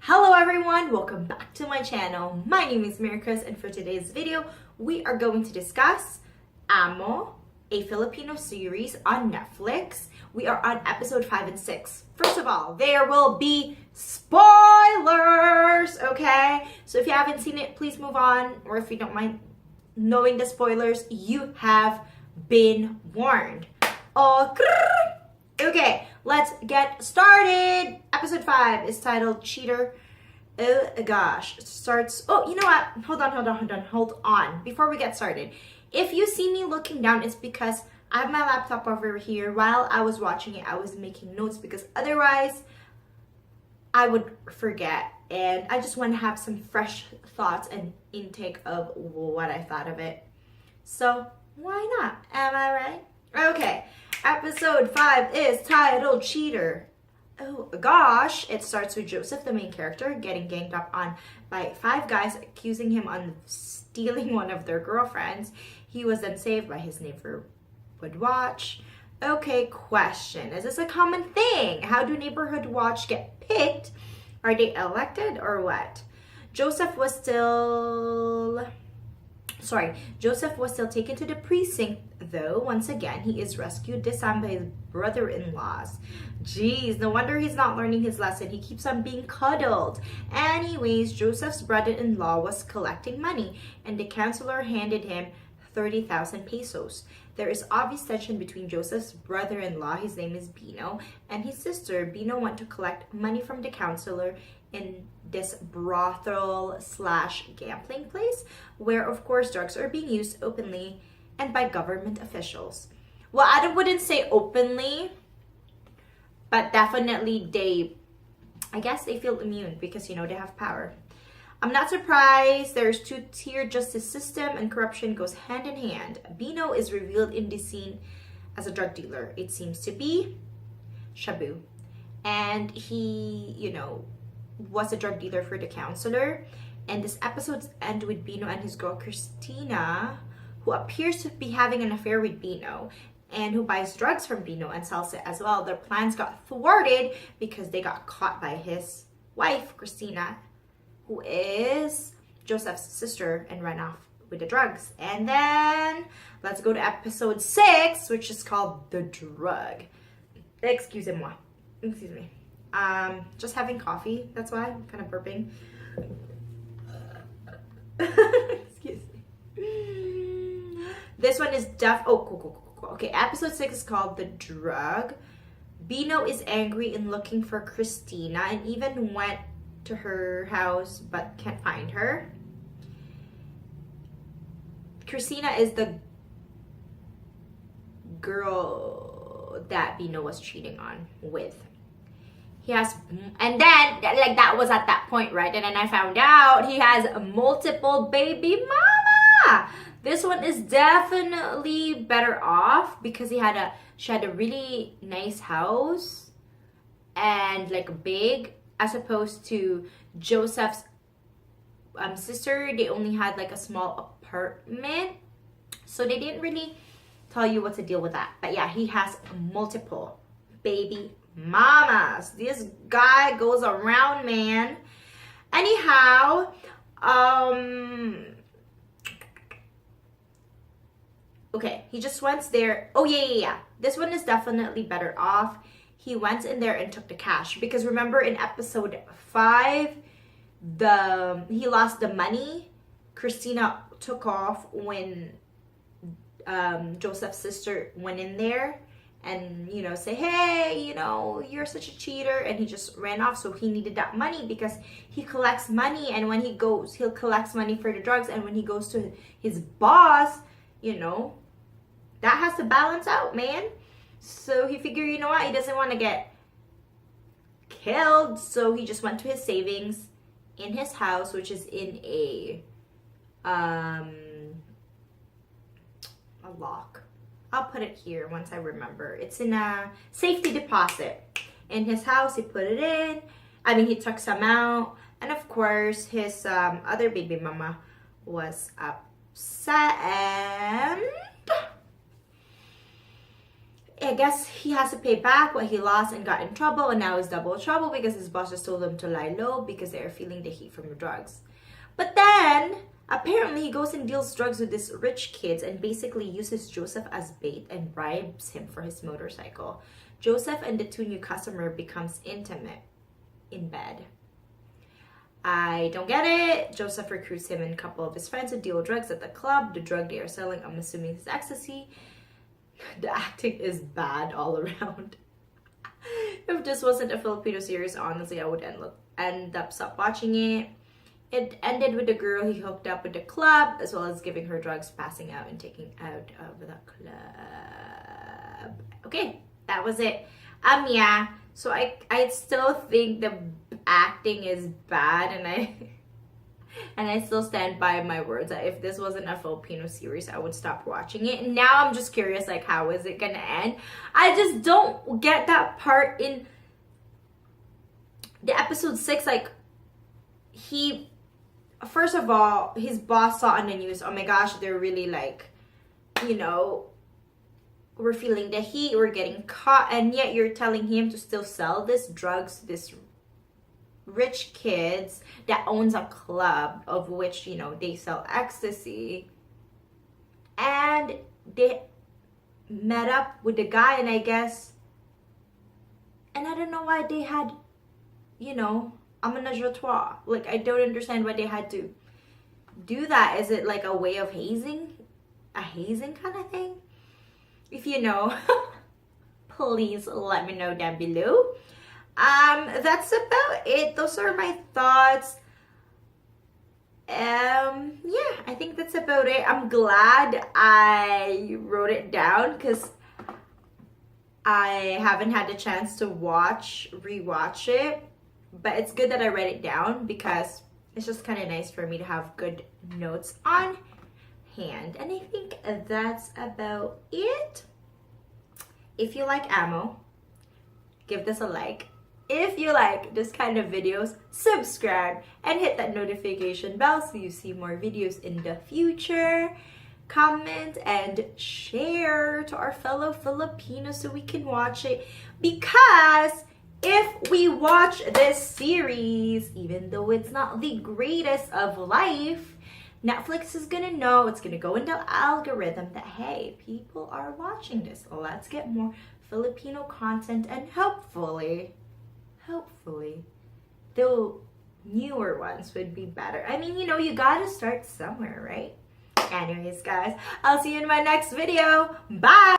Hello everyone, welcome back to my channel. My name is Miracles, and for today's video, we are going to discuss Amo, a Filipino series on Netflix. We are on episode 5 and 6. First of all, there will be spoilers, okay? So if you haven't seen it, please move on, or if you don't mind knowing the spoilers, you have been warned. Okay, let's get started. Episode 5 is titled Cheater. Oh gosh, it starts. Oh, you know what? Hold on. Before we get started, if you see me looking down, it's because I have my laptop over here. While I was watching it, I was making notes because otherwise I would forget. And I just want to have some fresh thoughts and intake of what I thought of it. So why not? Am I right? Okay. Episode 5 is titled Cheater. Oh gosh, it starts with Joseph, the main character, getting ganged up on by 5 guys accusing him of stealing one of their girlfriends. He was then saved by his neighborhood watch. Okay, question. Is this a common thing? How do neighborhood watch get picked? Are they elected or what? Joseph was still taken to the precinct, though. Once again, he is rescued, this time by his brother-in-laws. Jeez, no wonder he's not learning his lesson. He keeps on being cuddled. Anyways, Joseph's brother-in-law was collecting money, and the counselor handed him 30,000 pesos. There is obvious tension between Joseph's brother-in-law, his name is Bino, and his sister. Bino went to collect money from the counselor in this brothel / gambling place where, of course, drugs are being used openly and by government officials. Well, I wouldn't say openly, but definitely I guess they feel immune because, they have power. I'm not surprised. There's two-tier justice system and corruption goes hand in hand. Bino is revealed in Decine as a drug dealer. It seems to be Shabu. And he, was a drug dealer for the counselor. And this episode ends with Bino and his girl Christina, who appears to be having an affair with Bino and who buys drugs from Bino and sells it as well. Their plans got thwarted because they got caught by his wife, Christina, who is Joseph's sister, and ran off with the drugs. And then let's go to episode 6, which is called The Drug. Excuse me. Just having coffee, that's why I'm kind of burping. Excuse me. This one is cool. Okay, episode 6 is called The Drug. Bino is angry and looking for Christina and even went to her house but can't find her. Christina is the girl that Bino was cheating on with. And then, that was at that point, right? And then I found out he has multiple baby mama. This one is definitely better off because she had a really nice house and big, as opposed to Joseph's sister. They only had a small apartment, so they didn't really tell you what to deal with that. But yeah, he has multiple baby mamas. This guy goes around, man. Anyhow, okay, he just went there. Oh yeah. This one is definitely better off. He went in there and took the cash because remember in episode 5, he lost the money. Christina took off when Joseph's sister went in there and say, hey, you're such a cheater, and he just ran off. So he needed that money because he collects money, and when he goes, he'll collect money for the drugs, and when he goes to his boss, that has to balance out, man. So he figured, he doesn't want to get killed, so he just went to his savings in his house, which is in a lock. I'll put it here once I remember. It's in a safety deposit. In his house, he put it in. He took some out. And of course, his other baby mama was upset. And I guess he has to pay back what he lost and got in trouble, and now he's double trouble because his boss just told him to lie low because they are feeling the heat from the drugs. But then, apparently, he goes and deals drugs with these rich kids and basically uses Joseph as bait and bribes him for his motorcycle. Joseph and the two new customer becomes intimate in bed. I don't get it. Joseph recruits him and a couple of his friends to deal drugs at the club. The drug they are selling, I'm assuming, is ecstasy. The acting is bad all around. If this wasn't a Filipino series, honestly, I would end up stop watching it. It ended with the girl he hooked up with the club, as well as giving her drugs, passing out, and taking out of the club. Okay, that was it. Yeah. So I still think the acting is bad, and I still stand by my words that if this wasn't a Filipino series, I would stop watching it. And now I'm just curious, like, how is it gonna end? I just don't get that part in the episode 6. Like, first of all, his boss saw on the news, oh my gosh, they're really, like, you know, we're feeling the heat, we're getting caught, and yet you're telling him to still sell this drugs to this rich kids that owns a club of which, you know, they sell ecstasy. And they met up with the guy, and I guess, and I don't know why they had, you know, a menage a trois. Like, I don't understand why they had to do that. Is it like a way of hazing? A hazing kind of thing? If you know, please let me know down below. That's about it. Those are my thoughts. Yeah, I think that's about it. I'm glad I wrote it down because I haven't had the chance to rewatch it. But it's good that I read it down because it's just kind of nice for me to have good notes on hand. And I think that's about it. If you like ammo, give this a like. If you like this kind of videos, subscribe and hit that notification bell so you see more videos in the future. Comment and share to our fellow Filipinos so we can watch it, because if we watch this series, even though it's not the greatest of life, Netflix is gonna know, it's gonna go into the algorithm that, hey, people are watching this. Let's get more Filipino content, and hopefully, the newer ones would be better. I mean, you know, you gotta start somewhere, right? Anyways, guys, I'll see you in my next video. Bye!